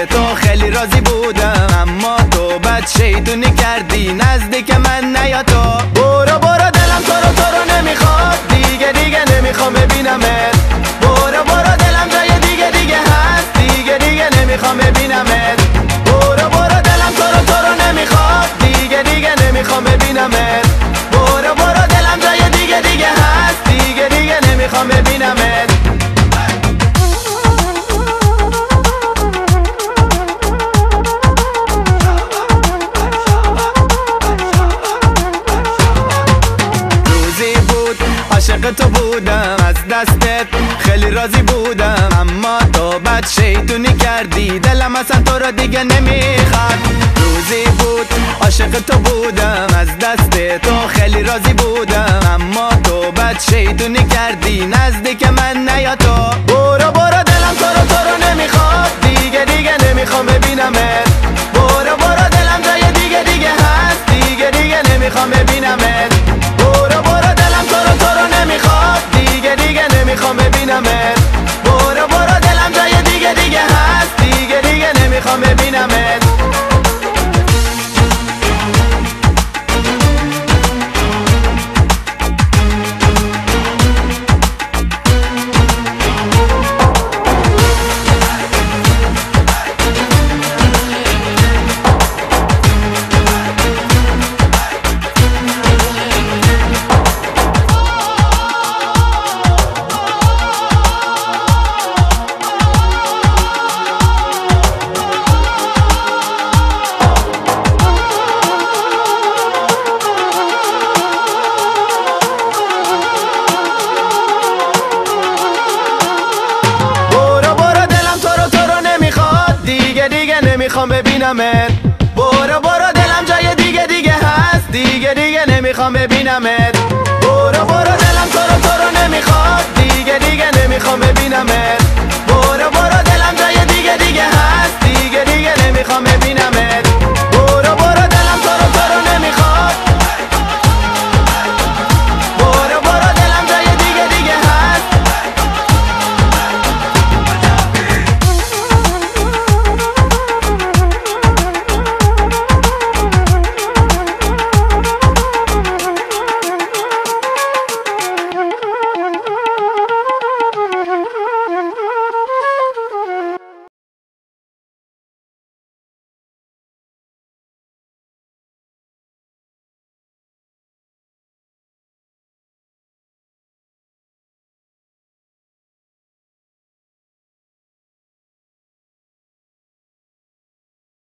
تو خیلی راضی بودم، اما تو بد شیطونی کردی نزدیک من نیا تو. برو برو دلم تو رو نمیخواد، دیگه نمیخوام ببینمت. برو برو دلم جای دیگه هست، دیگه نمیخوام ببینمت. برو برو دلم تو رو نمیخواد، دیگه نمیخوام ببینمت. برو برو دلم جای دیگه هست، دیگه نمیخوام ببینمت. عاشق تو بودم، از دستت خیلی راضی بودم، اما تو بد شیطونی کردی دلم اصلا تو رو دیگه نمیخواد. روزی بود عاشق تو بودم، از دست تو خیلی راضی بودم، اما تو بد شیطونی کردی نزدیک من نیا تو. برو برو دلم تو رو نمیخواد، دیگه نمیخوام ببینمت. برو برو دلم جای دیگه هست، دیگه نمیخوام ببینمت. برو برو دلم تو رو نمیخواد، دیگه نمیخوام ببینمت. برو برو دلم جای دیگه هست، دیگه نمیخوام ببینمت. نمیخوام ببینمت. برو برو دلم جای دیگه هست، دیگه نمیخوام ببینمت. برو برو دلم تو رو نمیخواد، دیگه نمیخوام ببینمت.